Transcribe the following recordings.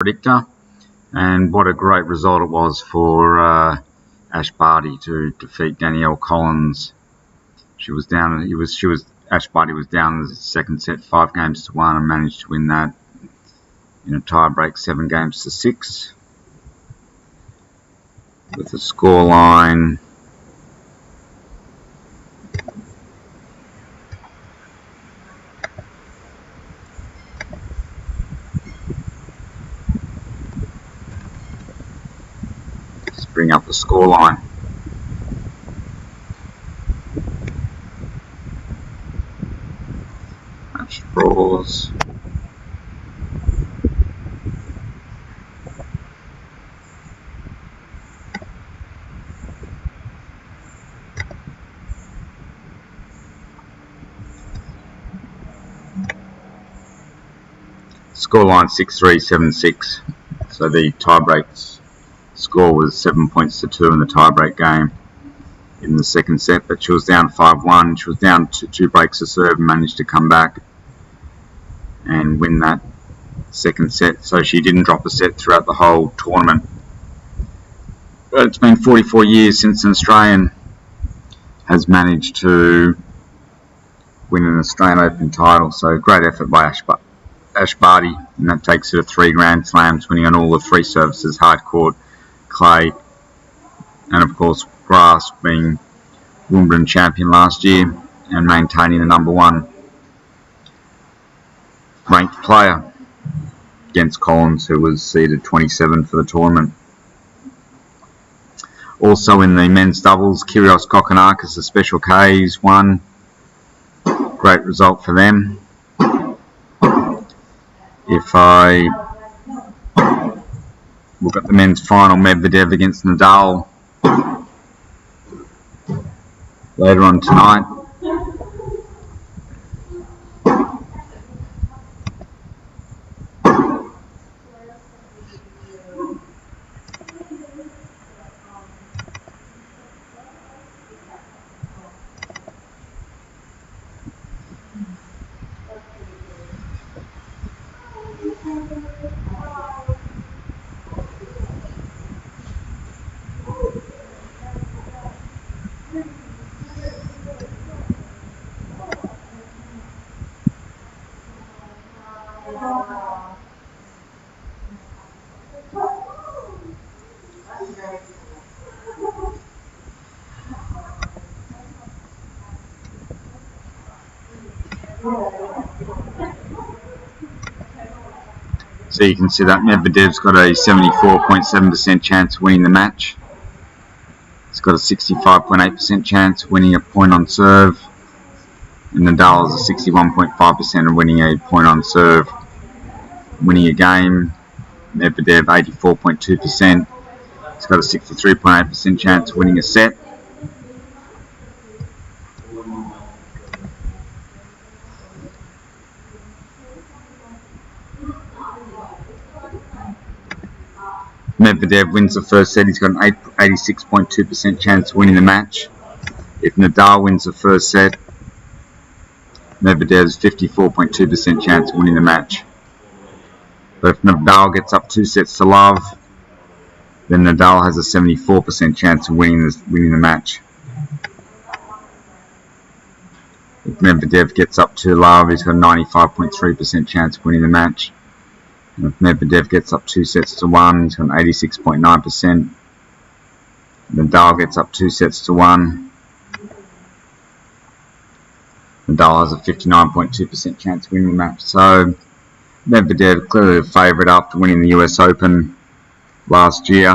predictor, and what a great result it was for Ash Barty to defeat Danielle Collins. Ash Barty was down in the second set 5-1 and managed to win that in a tie-break 7-6 with the scoreline bring up the scoreline. Match draws. Scoreline 6-3, 7-6. So the tiebreaks score was 7 points to 2 in the tiebreak game in the second set, but she was down 5-1. She was down 2 breaks to serve and managed to come back and win that second set, so she didn't drop a set throughout the whole tournament. But it's been 44 years since an Australian has managed to win an Australian Open title, so great effort by Ash Barty, and that takes her to 3 Grand Slams, winning on all the 3 surfaces: hard court, clay, and of course grass, being Wimbledon champion last year and maintaining the #1 ranked player against Collins, who was seeded 27 for the tournament. Also in the men's doubles, Kyrgios Kokkinakis, the Special Ks, won. Great result for them. If I look at the men's final, Medvedev against Nadal later on tonight. So you can see that Medvedev's got a 74.7% chance of winning the match. He's got a 65.8% chance of winning a point on serve. And Nadal has a 61.5% of winning a point on serve. Winning a game, Medvedev 84.2%. He's got a 63.8% chance of winning a set. Medvedev wins the first set, he's got an 86.2% chance of winning the match. If Nadal wins the first set, Medvedev's 54.2% chance of winning the match. But if Nadal gets up 2 sets to love, then Nadal has a 74% chance of winning the match. If Medvedev gets up 2 love, he's got a 95.3% chance of winning the match. And if Medvedev gets up 2 sets to 1, he's got an 86.9%. Nadal gets up 2 sets to 1. Nadal has a 59.2% chance of winning the match. So Medvedev clearly the favourite after winning the US Open last year.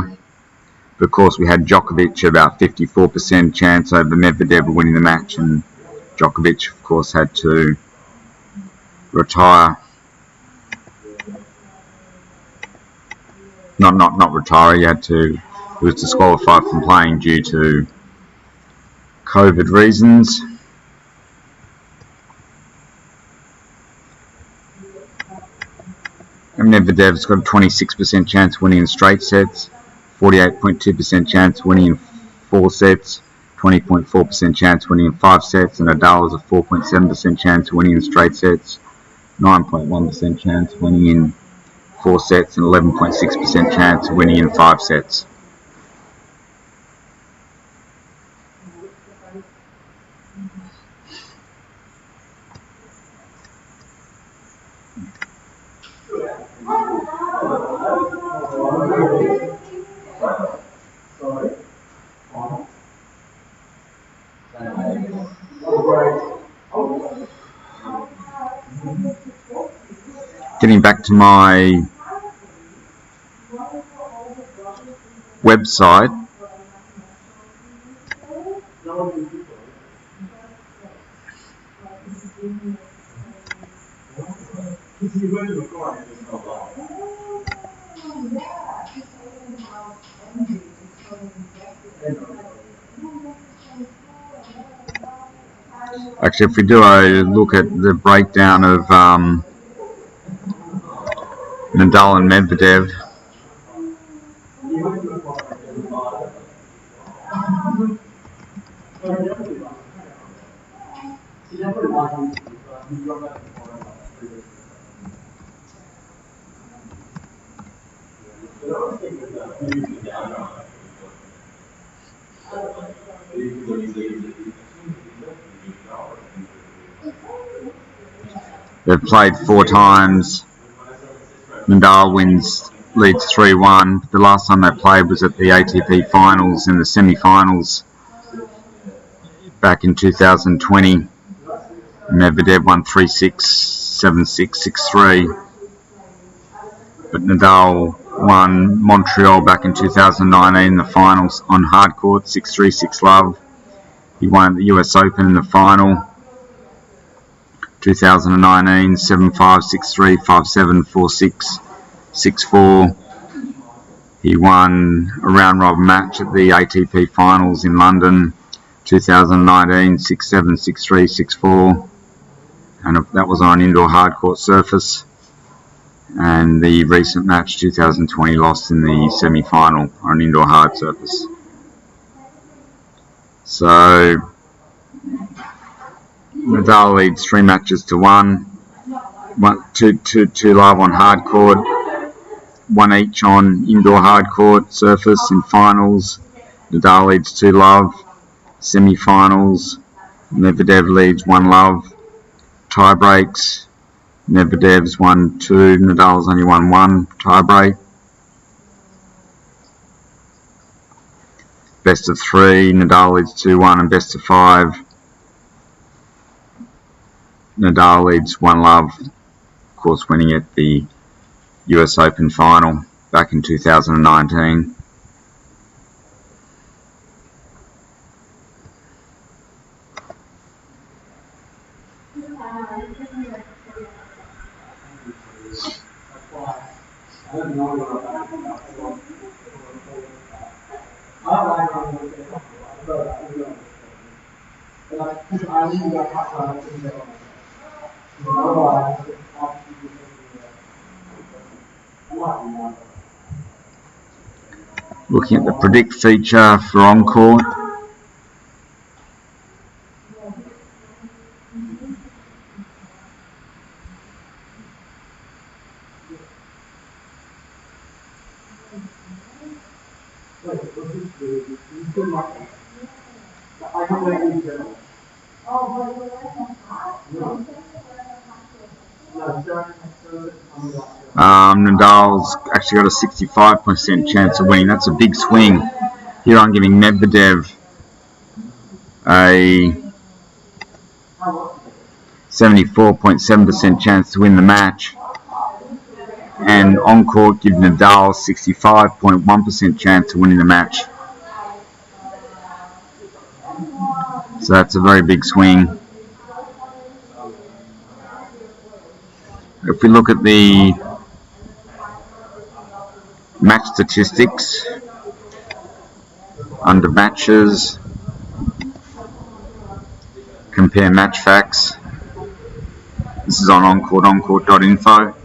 But of course we had Djokovic about 54% chance over Medvedev of winning the match, and Djokovic of course had to retire. Not retire, he was disqualified from playing due to COVID reasons. And Medvedev's got a 26% chance of winning in straight sets, 48.2% chance of winning in 4 sets, 20.4% chance of winning in 5 sets, and Nadal has a 4.7% chance of winning in straight sets, 9.1% chance of winning in 4 sets and 11.6% chance of winning in 5 sets. Getting back to my website, actually if we do a look at the breakdown of Nadal and Medvedev, they've played 4 times. Nadal leads 3-1. The last time they played was at the ATP finals in the semi-finals back in 2020. Medvedev won 3-6, 7-6, 6-3. But Nadal won Montreal back in 2019 in the finals on hard court, 6-3, 6-love. He won the US Open in the final 2019, 7-5, 6-3, 5-7, 4-6, 6-4. He won a round robin match at the ATP finals in London 2019, 6-7, 6-3, 6-4. And that was on an indoor hard court surface. And the recent match 2020 lost in the semi-final on an indoor hard surface. So Nadal leads 3 matches to 1, 2-love on hard court, 1 each on indoor hard court surface in finals. Nadal leads 2-love, semi-finals. Medvedev leads 1-love, tie breaks. Medvedev's won 2, Nadal's only won 1 tie break. Best of 3, Nadal leads 2-1, and best of 5. Nadal leads 1-love, of course winning at the US Open final back in 2019. Looking at the predict feature for on-court. Nadal's actually got a 65% chance of winning. That's a big swing. Here I'm giving Medvedev a 74.7% chance to win the match. And on court give Nadal 65.1% chance of winning the match. So that's a very big swing. If we look at the match statistics under matches, compare match facts. This is on oncourt.info.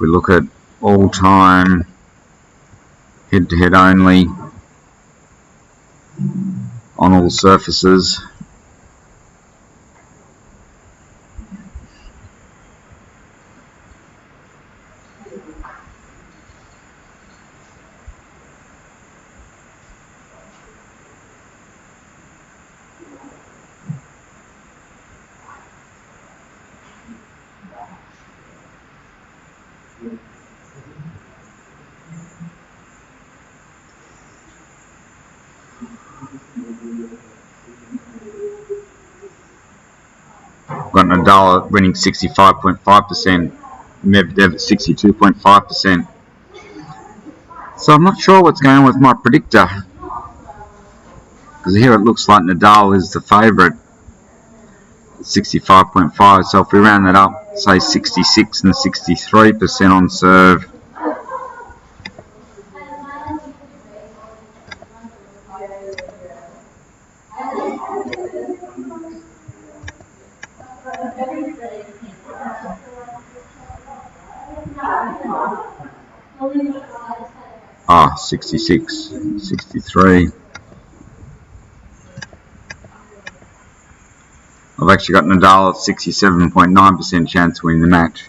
we look at all-time head-to-head only on all surfaces, got Nadal winning 65.5%, Medvedev at 62.5%. So I'm not sure what's going on with my predictor, because here it looks like Nadal is the favourite, 65.5. So if we round that up, say 66 and 63% on serve, ah, 66, 63. I've actually got Nadal at 67.9% chance of winning the match.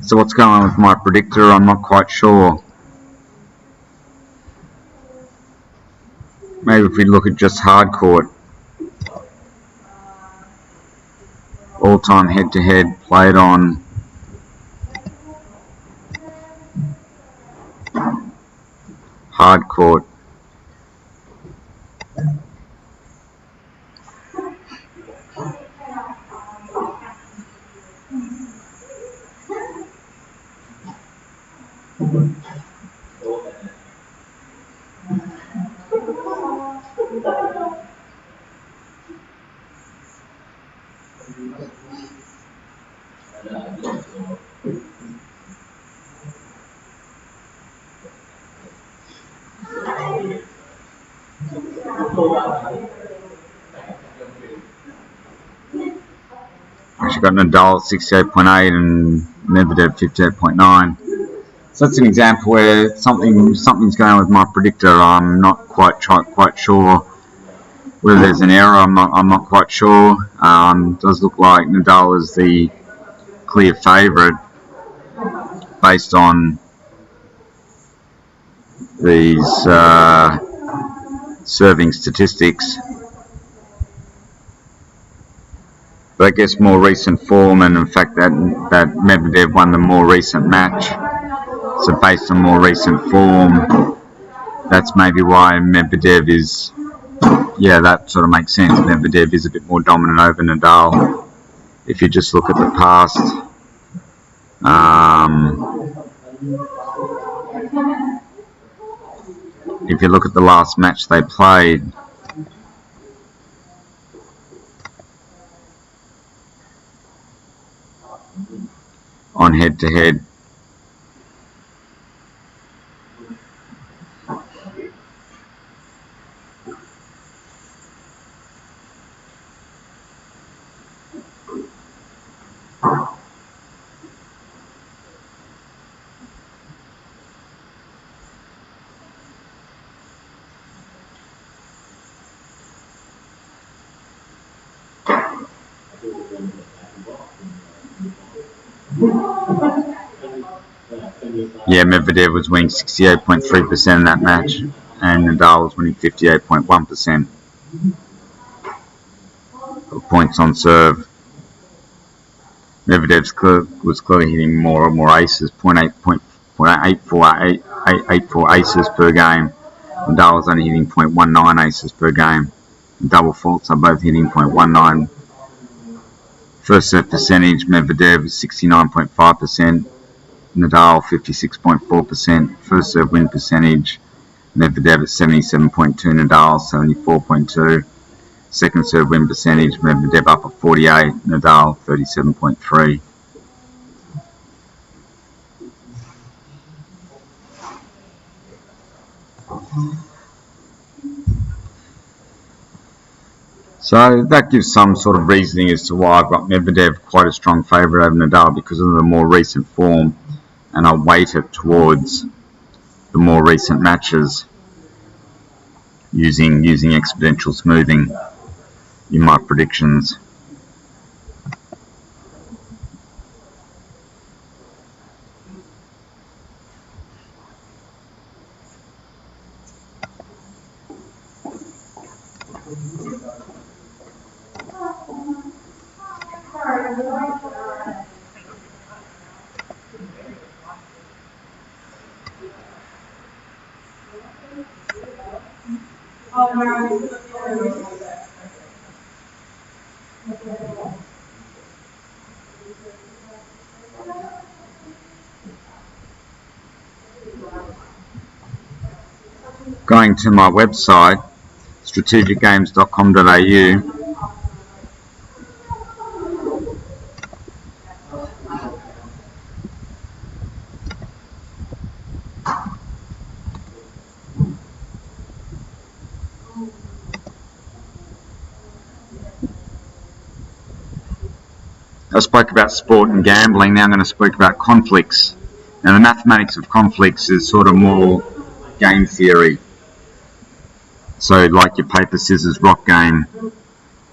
So what's going on with my predictor? I'm not quite sure. Maybe if we look at just hard court, all-time head-to-head played on hard court. Actually got Nadal at 68.8 and Medvedev 58.9. So that's an example where something's going on with my predictor. I'm not quite sure whether there's an error. I'm not quite sure. It does look like Nadal is the clear favourite based on these serving statistics. But I guess more recent form, and in fact that Medvedev won the more recent match. So based on more recent form, that's maybe why Medvedev is, yeah, that sort of makes sense. Medvedev is a bit more dominant over Nadal. If you just look at the past, if you look at the last match they played, on head-to-head, yeah, Medvedev was winning 68.3% in that match, and Nadal was winning 58.1% of points on serve. Medvedev was clearly hitting more aces, 0.84 aces per game. Nadal was only hitting 0.19 aces per game. Double faults are both hitting 0.19. First serve percentage, Medvedev is 69.5%. Nadal 56.4%. First serve win percentage, Medvedev at 77.2, Nadal 74.2. Second serve win percentage, Medvedev up at 48, Nadal 37.3. So that gives some sort of reasoning as to why I've got Medvedev quite a strong favourite over Nadal, because of the more recent form, and I weight it towards the more recent matches using exponential smoothing in my predictions. Going to my website, strategicgames.com.au, I spoke about sport and gambling. Now I'm going to speak about conflicts. Now the mathematics of conflicts is sort of more game theory. So like your paper, scissors, rock game,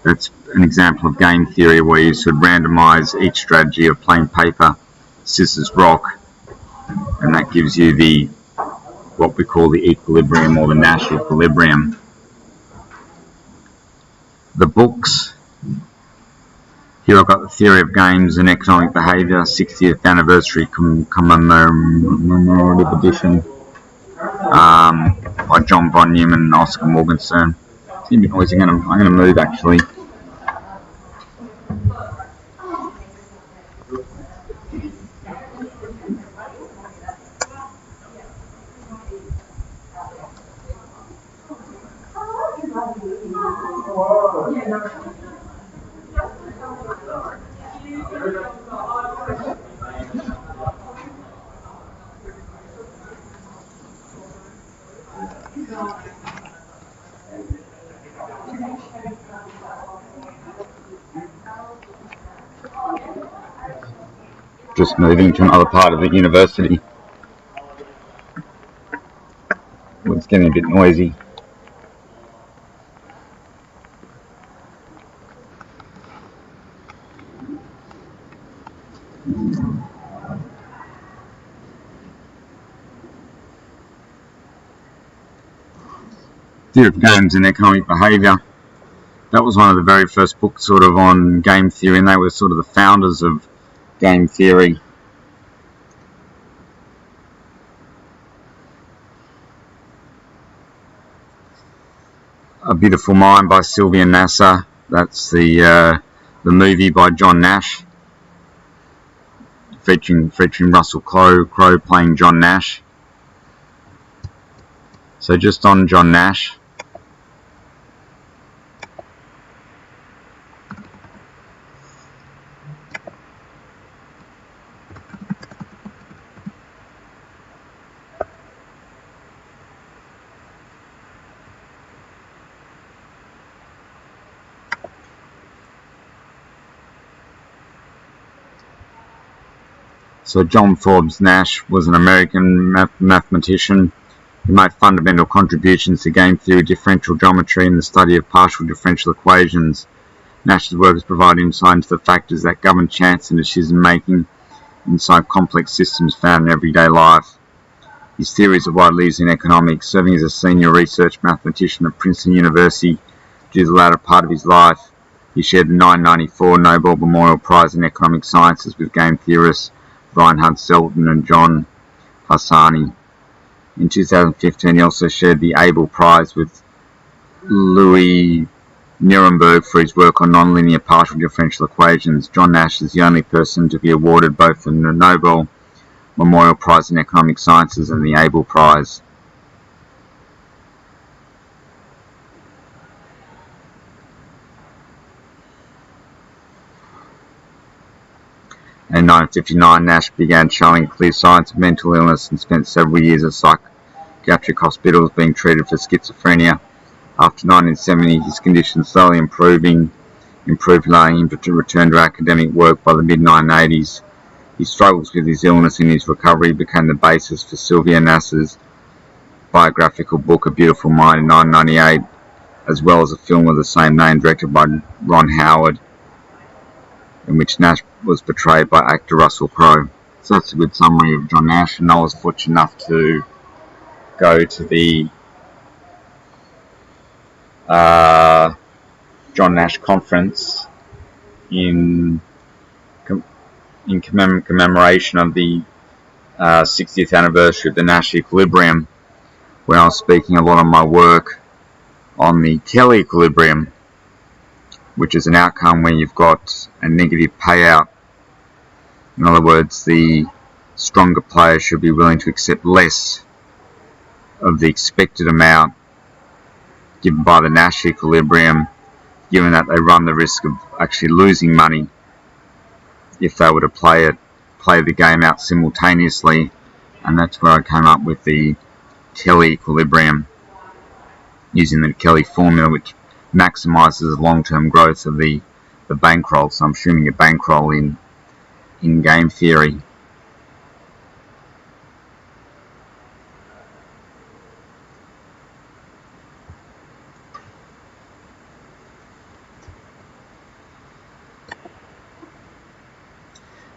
that's an example of game theory where you should randomise each strategy of playing paper, scissors, rock, and that gives you the what we call the equilibrium or the Nash equilibrium. The books. Here I've got the Theory of Games and Economic Behaviour, 60th Anniversary Commemorative Edition, by John von Neumann and Oscar Morgenstern. It's going to be noisy. I'm going to move actually. Just moving to another part of the university. It's getting a bit noisy. Theory of Games and Economic Behaviour. That was one of the very first books sort of on game theory, and they were sort of the founders of game theory. A Beautiful Mind by Sylvia and Nasser. That's the movie by John Nash, featuring Russell Crowe playing John Nash. So just on John Nash. So John Forbes Nash was an American mathematician who made fundamental contributions to game theory, differential geometry, and the study of partial differential equations. Nash's work has provided insight into the factors that govern chance and decision-making inside complex systems found in everyday life. His theories are widely used in economics, serving as a senior research mathematician at Princeton University during the latter part of his life. He shared the 1994 Nobel Memorial Prize in Economic Sciences with game theorists Reinhard Selten and John Hassani. In 2015, he also shared the Abel Prize with Louis Nuremberg for his work on nonlinear partial differential equations. John Nash is the only person to be awarded both the Nobel Memorial Prize in Economic Sciences and the Abel Prize. In 1959, Nash began showing clear signs of mental illness and spent several years at psychiatric hospitals being treated for schizophrenia. After 1970, his condition slowly improved, allowing him to return to academic work by the mid-1980s. His struggles with his illness and his recovery became the basis for Sylvia Nasser's biographical book A Beautiful Mind in 1998, as well as a film of the same name directed by Ron Howard, in which Nash was portrayed by actor Russell Crowe. So that's a good summary of John Nash, and I was fortunate enough to go to the John Nash conference in commemoration of the 60th anniversary of the Nash equilibrium, where I was speaking a lot of my work on the Kelly equilibrium, which is an outcome where you've got a negative payout. In other words, the stronger player should be willing to accept less of the expected amount given by the Nash equilibrium, given that they run the risk of actually losing money if they were to play the game out simultaneously. And that's where I came up with the Kelly equilibrium, using the Kelly formula, which maximizes the long-term growth of the bankroll. So I'm assuming a bankroll in game theory.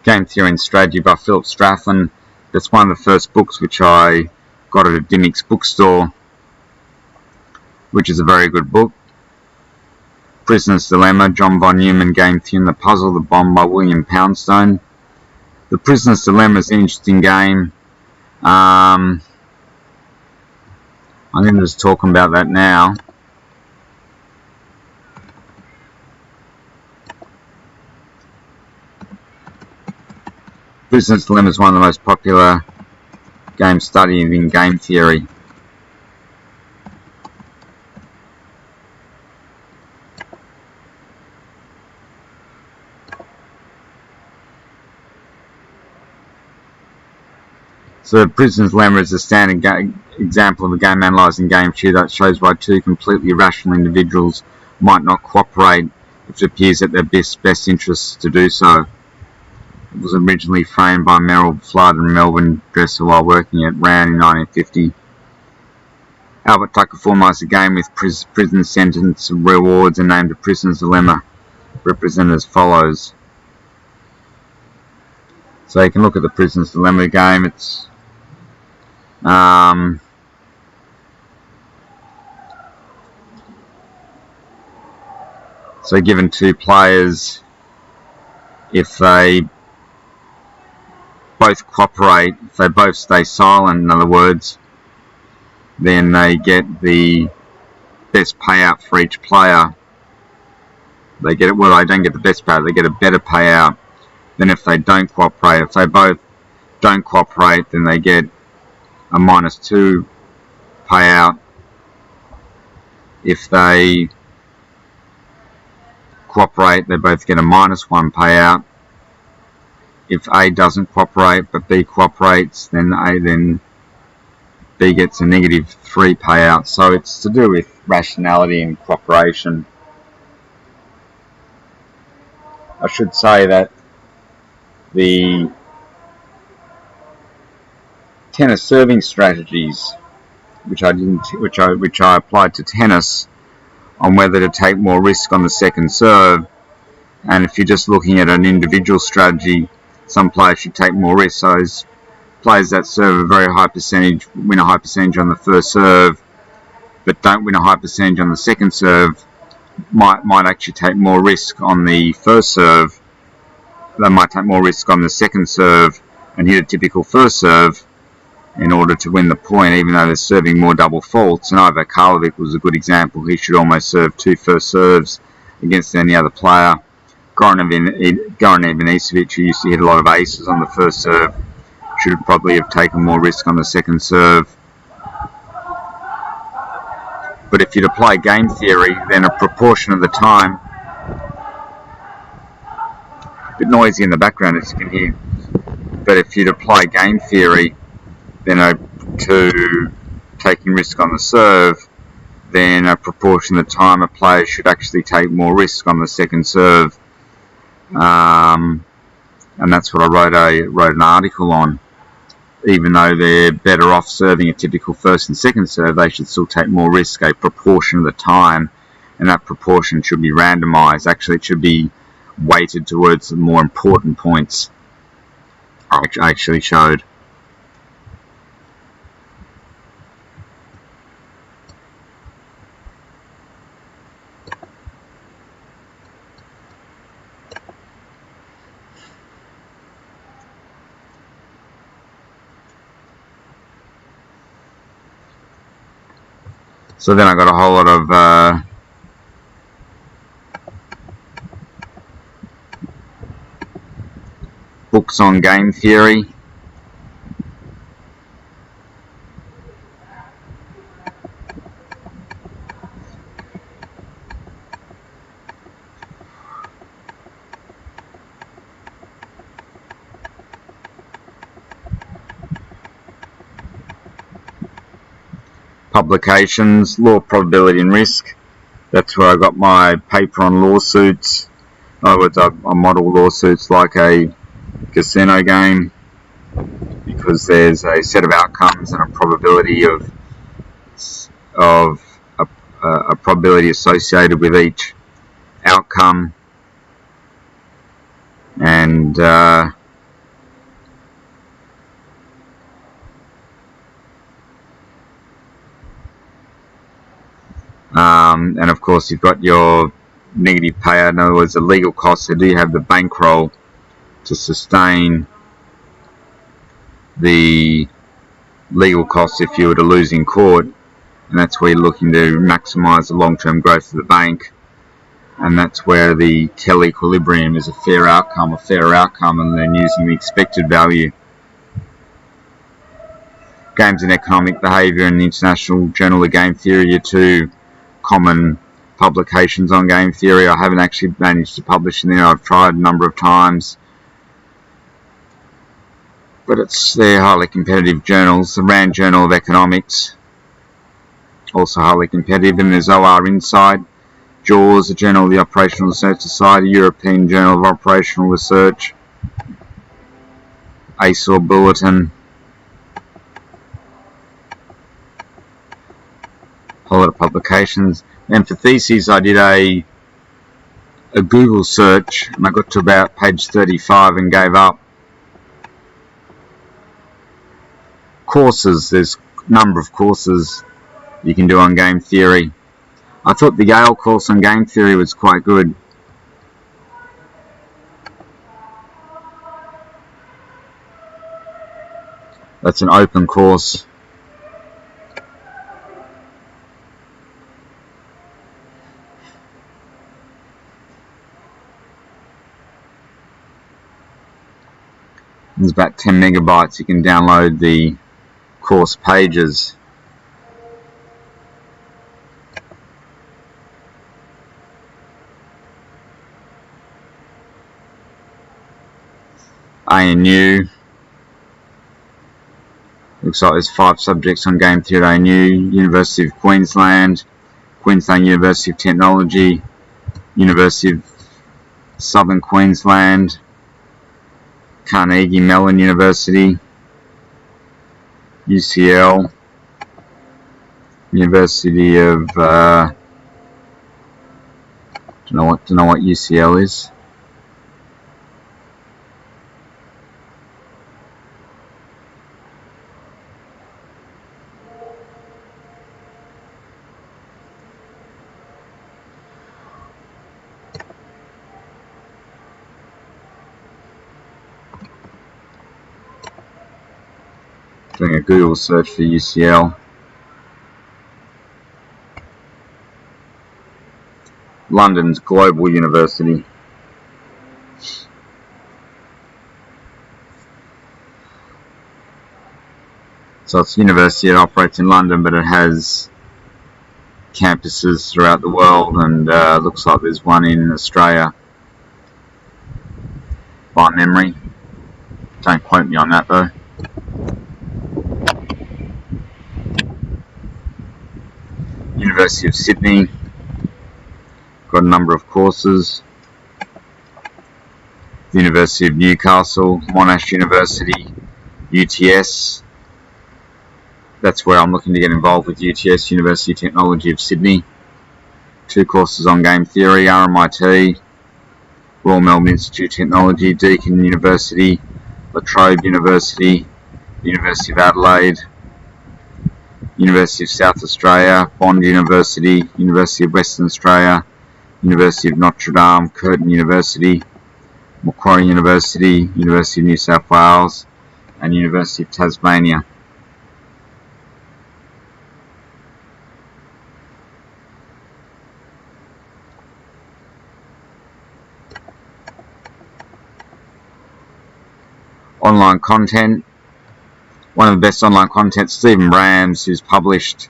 Game Theory and Strategy by Philip Strathland. That's one of the first books which I got at a Dimmick's bookstore, which is a very good book. Prisoner's Dilemma, John von Neumann, Game Theory and the Puzzle, The Bomb by William Poundstone. The Prisoner's Dilemma is an interesting game. I'm going to just talk about that now. Prisoner's Dilemma is one of the most popular games studied in game theory. So Prisoner's Dilemma is a standard example of a game analysing game theory that shows why two completely irrational individuals might not cooperate if it appears at their best interests to do so. It was originally framed by Merrill Flood and Melvin Dresser while working at Rand in 1950. Albert Tucker formalised the game with prison sentence rewards and named the Prisoner's Dilemma, represented as follows. So you can look at the Prisoner's Dilemma game. It's so given two players, if they both cooperate, if they both stay silent, in other words, then they get the best payout for each player. They get it. Well, they don't get the best payout, they get a better payout than if they don't cooperate. If they both don't cooperate, then they get a -2 payout. If they cooperate, they both get a -1 payout. If A doesn't cooperate but B cooperates, then B gets a -3 payout. So it's to do with rationality and cooperation. I should say that the tennis serving strategies, which I applied to tennis, on whether to take more risk on the second serve, and if you're just looking at an individual strategy, some players should take more risk. So those players that serve a very high percentage win a high percentage on the first serve, but don't win a high percentage on the second serve, might actually take more risk on the first serve. They might take more risk on the second serve and hit a typical first serve in order to win the point, even though they're serving more double faults. And Ivo Karlovic was a good example. He should almost serve 2 first serves against any other player. Goran Ivanisevic, who used to hit a lot of aces on the first serve, should probably have taken more risk on the second serve. But if you'd apply game theory, then a proportion of the time, a bit noisy in the background as you can hear, but if you'd apply game theory, then to taking risk on the serve, then a proportion of the time a player should actually take more risk on the second serve. And that's what I wrote an article on. Even though they're better off serving a typical first and second serve, they should still take more risk a proportion of the time, and that proportion should be randomized. Actually, it should be weighted towards the more important points I actually showed. So then I got a whole lot of books on game theory. Publications, Law, Probability and Risk. That's where I got my paper on lawsuits. In other words, I model lawsuits like a casino game, because there's a set of outcomes and a probability of a probability associated with each outcome, and of course you've got your negative payout. In other words, the legal costs. So do you have the bankroll to sustain the legal costs if you were to lose in court? And that's where you're looking to maximise the long-term growth of the bank, and that's where the Kell equilibrium is a fair outcome, and then using the expected value. Games and Economic Behaviour and the International Journal of Game Theory are two common publications on game theory. I haven't actually managed to publish in there. I've tried a number of times, but they're highly competitive journals. The Rand Journal of Economics, also highly competitive, and there's OR Inside, JAWS, the Journal of the Operational Research Society, European Journal of Operational Research, ASOR Bulletin, a whole lot of publications. And for theses, I did a Google search, and I got to about page 35 and gave up. Courses, there's a number of courses you can do on game theory. I thought the Yale course on game theory was quite good. That's an open course. It's about 10 megabytes. You can download the course pages. ANU. Looks like there's 5 subjects on game theory at ANU. University of Queensland, Queensland University of Technology, University of Southern Queensland, Carnegie Mellon University, UCL, University of don't know what UCL is. Doing a Google search for UCL. London's Global University. So it's a university that operates in London, but it has campuses throughout the world, and looks like there's one in Australia by memory. Don't quote me on that though. University of Sydney, got a number of courses. The University of Newcastle, Monash University, UTS. That's where I'm looking to get involved with UTS, University of Technology of Sydney. 2 courses on game theory, RMIT, Royal Melbourne Institute of Technology, Deakin University, La Trobe University, University of Adelaide, University of South Australia, Bond University, University of Western Australia, University of Notre Dame, Curtin University, Macquarie University, University of New South Wales, and University of Tasmania. Online content. One of the best online content, Stephen Brams, who's published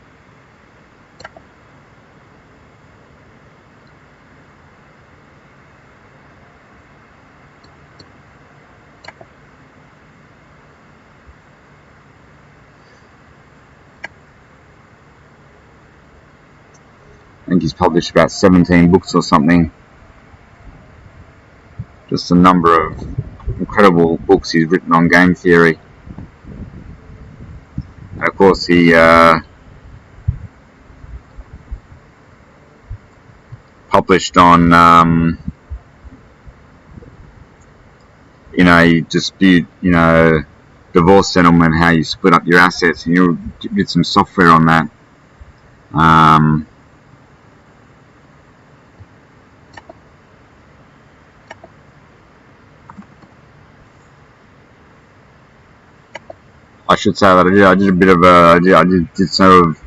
I think he's published about 17 books or something. Just a number of incredible books he's written on game theory. And of course he published on you dispute, divorce settlement, how you split up your assets, and you did some software on that. I should say that I did a bit of I did sort of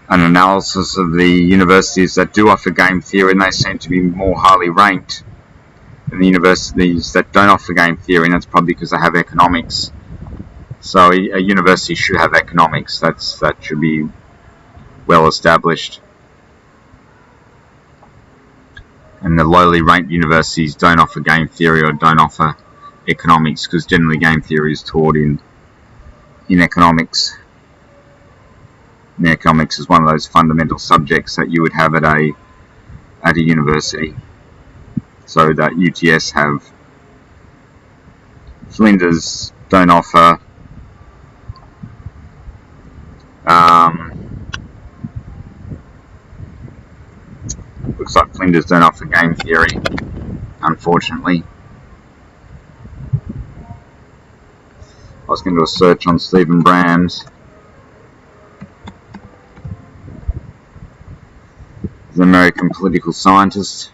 an analysis of the universities that do offer game theory, and they seem to be more highly ranked than the universities that don't offer game theory, and that's probably because they have economics. So a university should have economics. That should be well established. And the lowly ranked universities don't offer game theory or don't offer economics, because generally game theory is taught in economics. And economics is one of those fundamental subjects that you would have at a university. So that UTS have. Flinders don't offer. Looks like Flinders don't offer game theory, unfortunately. I was going to do a search on Stephen Brams. He's an American political scientist.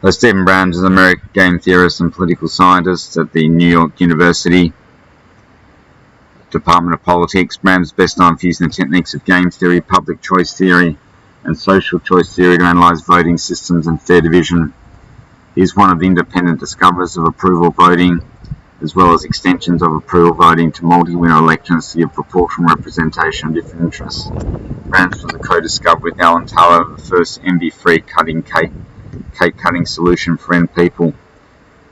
So Stephen Brams is an American game theorist and political scientist at the New York University Department of Politics. Brams is best known for using the techniques of game theory, public choice theory, and social choice theory to analyse voting systems and fair division. He is one of the independent discoverers of approval voting, as well as extensions of approval voting to multi-winner elections to give proportional representation of different interests. Brams was a co-discoverer with Alan Taylor of the first envy-free cake cutting solution for end people.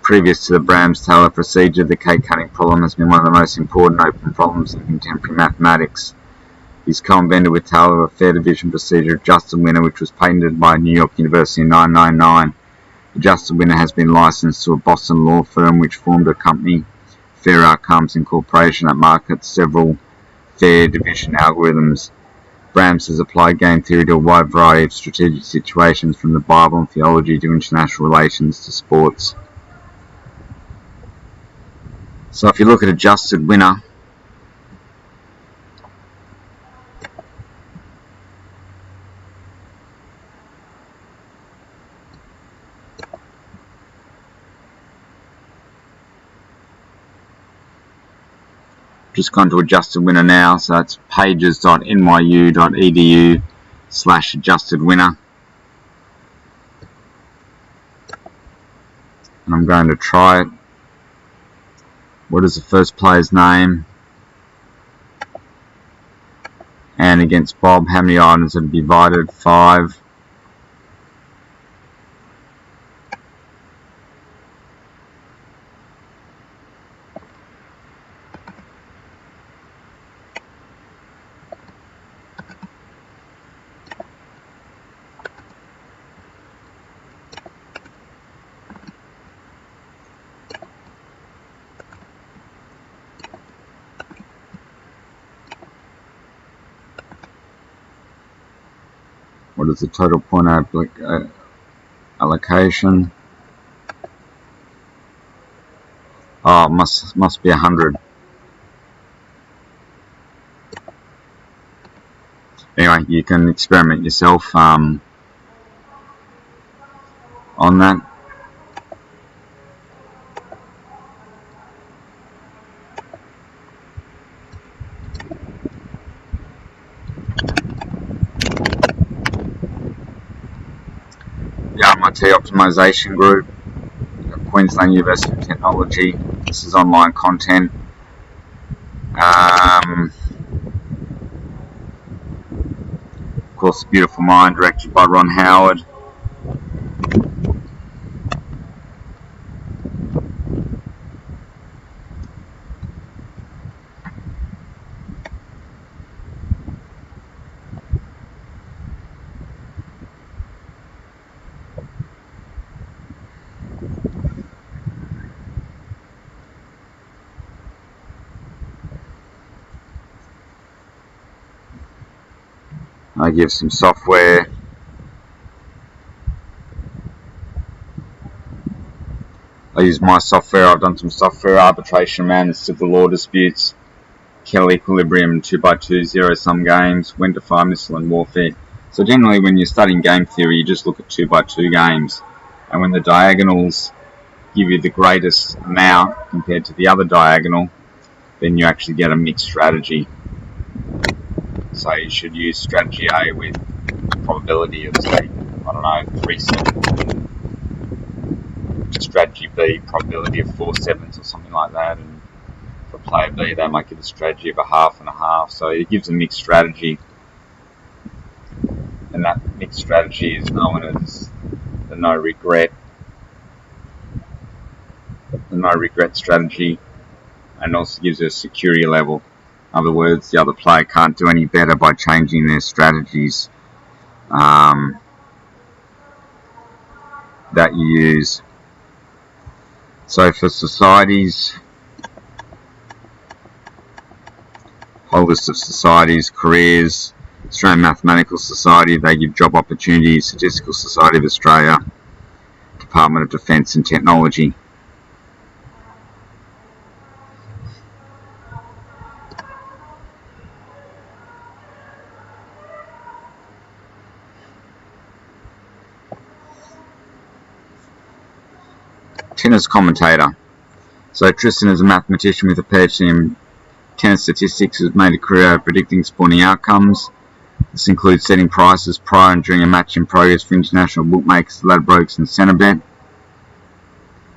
Previous to the Brams-Taylor procedure, the cake cutting problem has been one of the most important open problems in contemporary mathematics. He's co-invented with Taylor a fair division procedure, adjusted winner, which was patented by New York University in 1999. Adjusted winner has been licensed to a Boston law firm which formed a company, Fair Outcomes Incorporation, that markets several fair division algorithms. Brams has applied game theory to a wide variety of strategic situations, from the Bible and theology to international relations to sports. So if you look at adjusted winner, just gone to adjusted winner now, so it's pages.nyu.edu/adjusted winner. And I'm going to try it. What is the first player's name? And against Bob, how many items are divided? 5. What is the total point allocation? Oh, must be 100. Anyway, you can experiment yourself on that. The RMIT Optimization Group, Queensland University of Technology. This is online content. Of course, Beautiful Mind, directed by Ron Howard. I give some software. I use my software. I've done some software arbitration, man, civil law disputes, Kell equilibrium, 2x2, zero-sum games, when to fire missile and warfare. So generally when you're studying game theory, you just look at 2x2 games. And when the diagonals give you the greatest amount compared to the other diagonal, then you actually get a mixed strategy. So you should use strategy A with probability of, say, I don't know, 3/7. Strategy B, probability of 4/7 or something like that. And for player B, they might give a strategy of a half and a half. So it gives a mixed strategy. And that mixed strategy is known as the no regret strategy, and also gives a security level. In other words, the other player can't do any better by changing their strategies that you use. So for societies, whole list of societies, careers, Australian Mathematical Society, they give job opportunities, Statistical Society of Australia, Department of Defence and Technology. Tennis commentator. So Tristan is a mathematician with a PhD in tennis statistics who has made a career out of predicting sporting outcomes. This includes setting prices prior and during a match in progress for international bookmakers, Ladbrokes and Centrebet,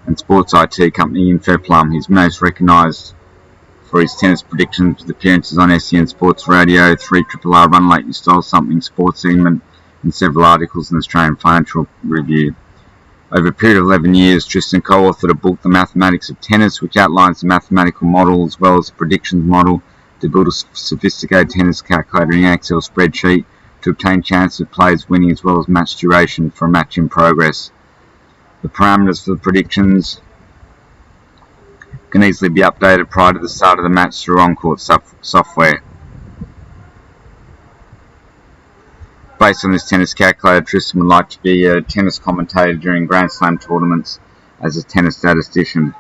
and sports IT company Infoplum. He's most recognised for his tennis predictions with appearances on SEN Sports Radio, 3RRR Run Late You Stole Something sports segment, and several articles in the Australian Financial Review. Over a period of 11 years, Tristan co-authored a book, The Mathematics of Tennis, which outlines the mathematical model as well as the predictions model to build a sophisticated tennis calculator in an Excel spreadsheet to obtain chances of players winning as well as match duration for a match in progress. The parameters for the predictions can easily be updated prior to the start of the match through on-court software. Based on this tennis calculator, Tristan would like to be a tennis commentator during Grand Slam tournaments as a tennis statistician.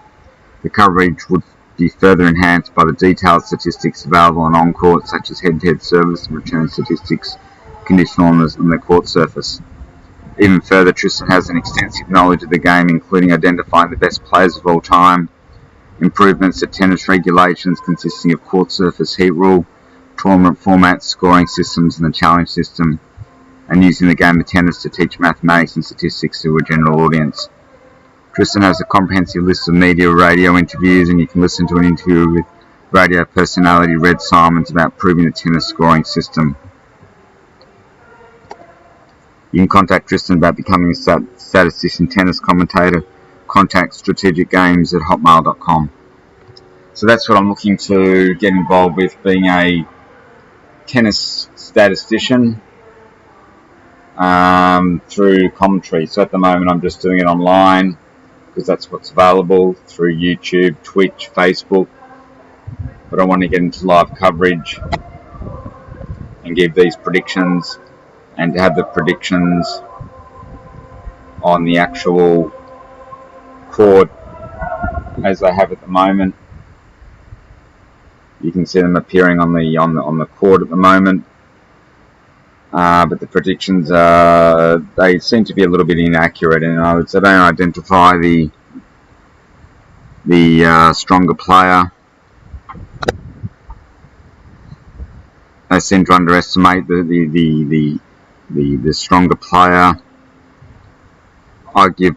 The coverage would be further enhanced by the detailed statistics available on on-court, such as head-to-head service and return statistics conditional on the court surface. Even further, Tristan has an extensive knowledge of the game, including identifying the best players of all time, improvements to tennis regulations consisting of court surface heat rule, tournament formats, scoring systems and the challenge system, and using the game of tennis to teach mathematics and statistics to a general audience. Tristan has a comprehensive list of media radio interviews, and you can listen to an interview with radio personality Red Simons about proving the tennis scoring system. You can contact Tristan about becoming a statistician tennis commentator. Contact strategicgames@hotmail.com. So that's what I'm looking to get involved with, being a tennis statistician through commentary. So at the moment I'm just doing it online because that's what's available through YouTube, Twitch, Facebook, but I want to get into live coverage and give these predictions and to have the predictions on the actual court as they have at the moment. You can see them appearing on the court at the moment, but the predictions they seem to be a little bit inaccurate, and I would say they don't identify the stronger player. They seem to underestimate the stronger player. I give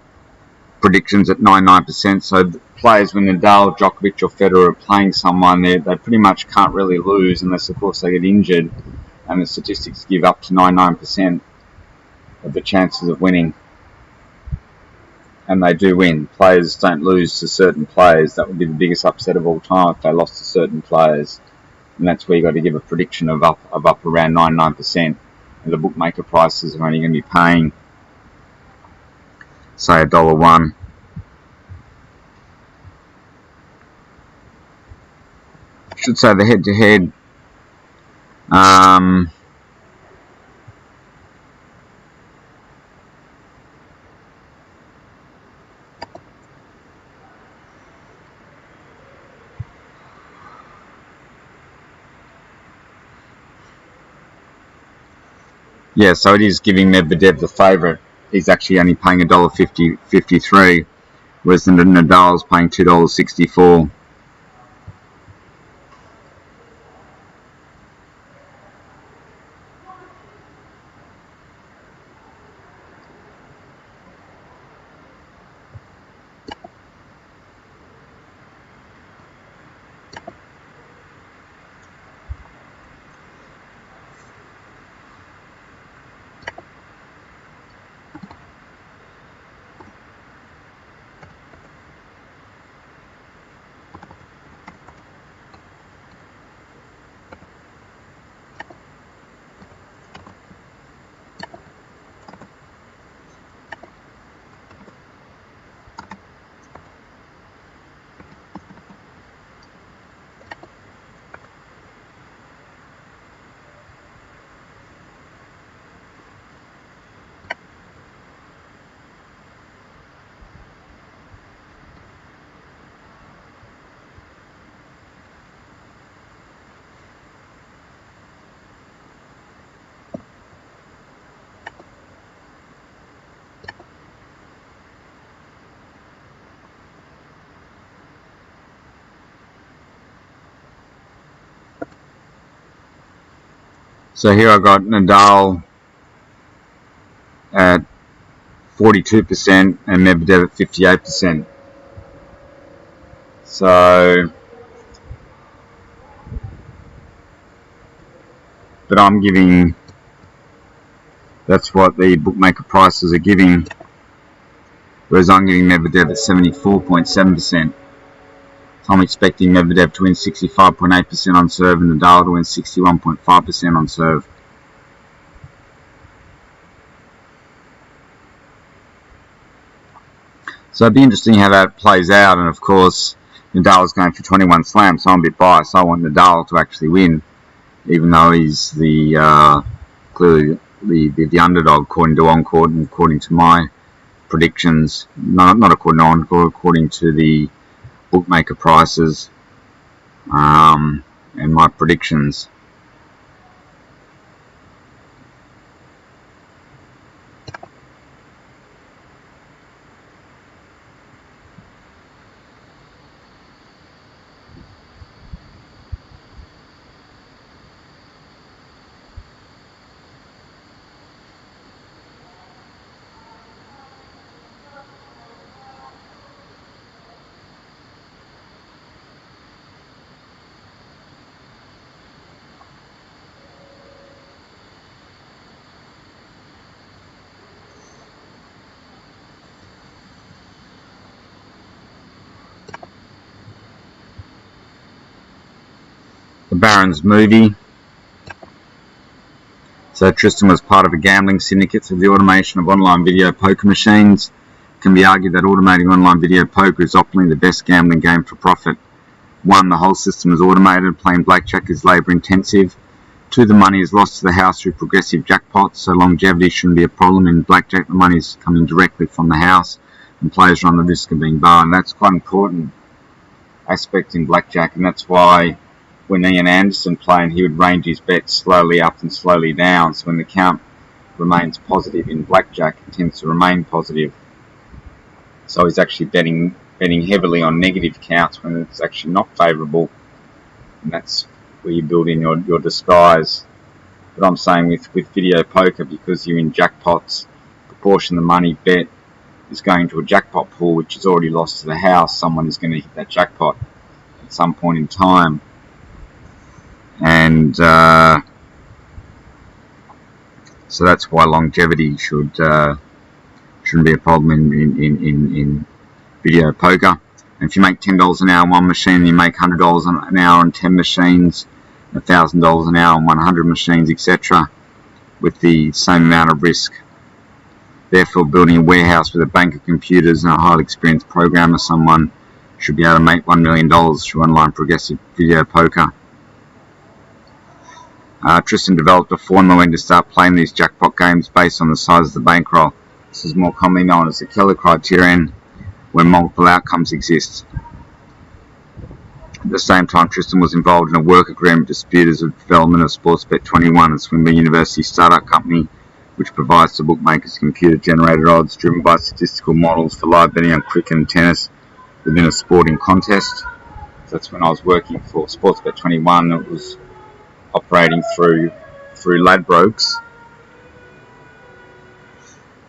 predictions at 99%. So the players, when Nadal, Djokovic or Federer are playing someone, they pretty much can't really lose unless, of course, they get injured. And the statistics give up to 99% of the chances of winning. And they do win. Players don't lose to certain players. That would be the biggest upset of all time if they lost to certain players. And that's where you've got to give a prediction of up around 99%. And the bookmaker prices are only going to be paying, say, $1. I should say the head-to-head. Yeah, so it is giving Medvedev the favourite. He's actually only paying $1.53, whereas the Nadal's paying $2.64. So here I got Nadal at 42% and Medvedev at 58%. So, but I'm giving, that's what the bookmaker prices are giving, whereas I'm giving Medvedev at 74.7%. I'm expecting Medvedev to win 65.8% on serve and Nadal to win 61.5% on serve. So it'd be interesting how that plays out, and of course Nadal's going for 21 slams, so I'm a bit biased. I want Nadal to actually win, even though he's the clearly the underdog according to on-court and according to my predictions. Not according to on-court, according to the bookmaker prices and my predictions. The Barron's movie. So Tristan was part of a gambling syndicate, so the automation of online video poker machines. It can be argued that automating online video poker is optimally the best gambling game for profit. 1. The whole system is automated. Playing blackjack is labour intensive. 2, the money is lost to the house through progressive jackpots, so longevity shouldn't be a problem. In blackjack, the money is coming directly from the house, and players run the risk of being barred. And that's quite an important aspect in blackjack, and that's why when Ian Anderson played, he would range his bets slowly up and slowly down, so when the count remains positive in blackjack, it tends to remain positive. So he's actually betting heavily on negative counts when it's actually not favourable, and that's where you build in your disguise. But I'm saying with video poker, because you're in jackpots, the proportion of the money bet is going to a jackpot pool which is already lost to the house. Someone is going to hit that jackpot at some point in time, and so that's why longevity shouldn't be a problem in video poker. And if you make $10 an hour on one machine, you make $100 an hour on 10 machines, $1,000 an hour on 100 machines, etc., with the same amount of risk. Therefore, building a warehouse with a bank of computers and a highly experienced programmer, someone should be able to make $1 million through online progressive video poker. Tristan developed a formula when to start playing these jackpot games based on the size of the bankroll. This is more commonly known as the Keller criterion, when multiple outcomes exist. At the same time, Tristan was involved in a work agreement dispute as a development of Sportsbet 21, a Swinburne University startup company which provides to bookmakers computer-generated odds driven by statistical models for live betting on cricket and tennis within a sporting contest. So that's when I was working for Sportsbet 21. It was operating through Ladbrokes.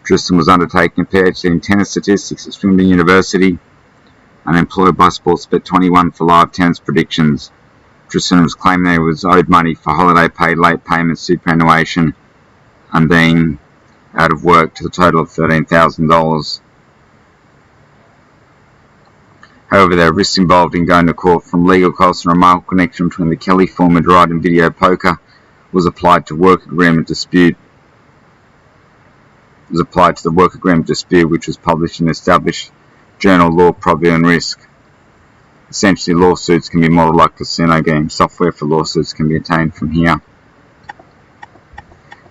Tristan was undertaking a PhD in tennis statistics at Swinburne University and employed by Sportsbet 21 for live tennis predictions. Tristan was claiming he was owed money for holiday pay, late payments, superannuation, and being out of work to the total of $13,000. However, there are risks involved in going to court from legal costs, and a remarkable connection between the Kelly formula derived in video poker was applied to the work agreement dispute, which was published in the established journal Law, Probability and Risk. Essentially, lawsuits can be modeled like casino games. Software for lawsuits can be obtained from here.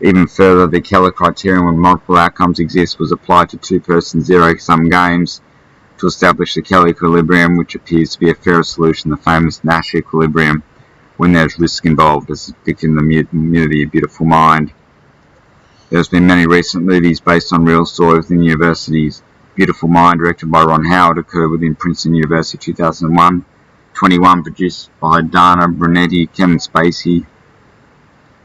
Even further, the Keller criterion, when multiple outcomes exist, was applied to two-person zero-sum games to establish the Keller equilibrium, which appears to be a fairer solution, the famous Nash equilibrium, when there's risk involved, as depicted in the movie A Beautiful Mind. There has been many recent movies based on real stories within universities. Beautiful Mind, directed by Ron Howard, occurred within Princeton University 2001. 21, produced by Dana Brunetti, Kevin Spacey,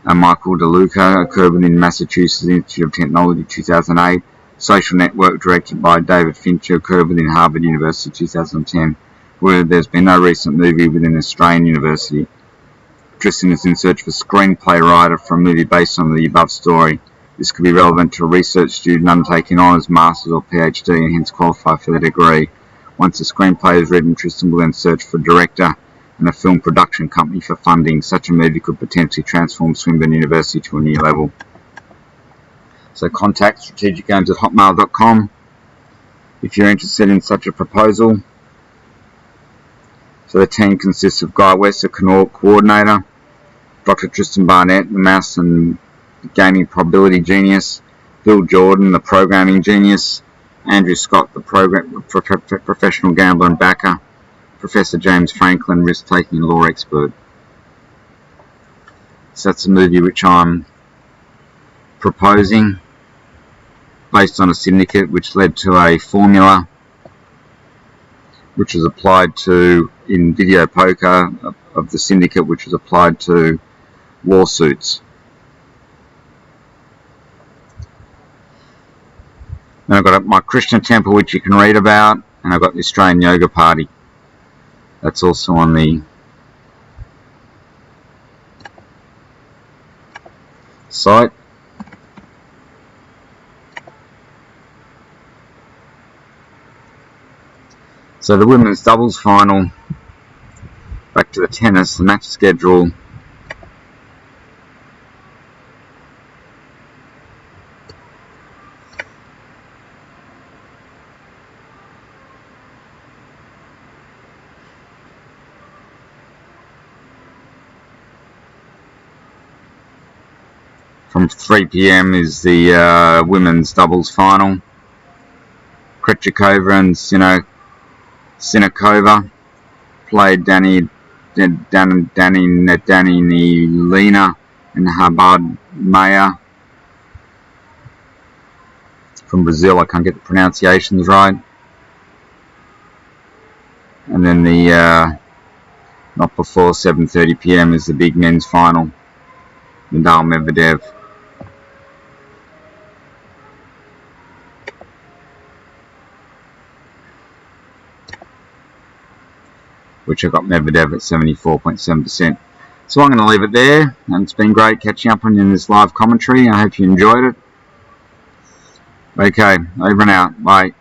and Michael DeLuca, occurred within Massachusetts Institute of Technology 2008. Social Network, directed by David Fincher, occurred within Harvard University 2010, where there's been no recent movie within an Australian university. Tristan is in search of a screenplay writer for a movie based on the above story. This could be relevant to a research student undertaking honours, masters or PhD and hence qualify for their degree. Once the screenplay is written, Tristan will then search for a director and a film production company for funding. Such a movie could potentially transform Swinburne University to a new level. So contact strategicgames@hotmail.com if you're interested in such a proposal. So the team consists of Guy West, a coordinator, Dr. Tristan Barnett, the maths and gaming probability genius, Bill Jordan, the programming genius, Andrew Scott, the professional gambler and backer, Professor James Franklin, risk-taking law expert. So that's a movie which I'm proposing, based on a syndicate which led to a formula which was applied to, in video poker, of the syndicate which was applied to lawsuits. Then I've got my Krishna temple, which you can read about, and I've got the Australian Yoga Party. That's also on the site. So the women's doubles final, back to the tennis, the match schedule. From 3 p.m. is the women's doubles final. Krejcikova and Sinikova played Danny Lena and Habard Maya from Brazil. I can't get the pronunciations right. And then the not before 7:30 p.m. is the big men's final. Nadal Medvedev. Which I got Medvedev at 74.7%. So I'm going to leave it there, and it's been great catching up on you in this live commentary. I hope you enjoyed it. Okay, over and out. Bye.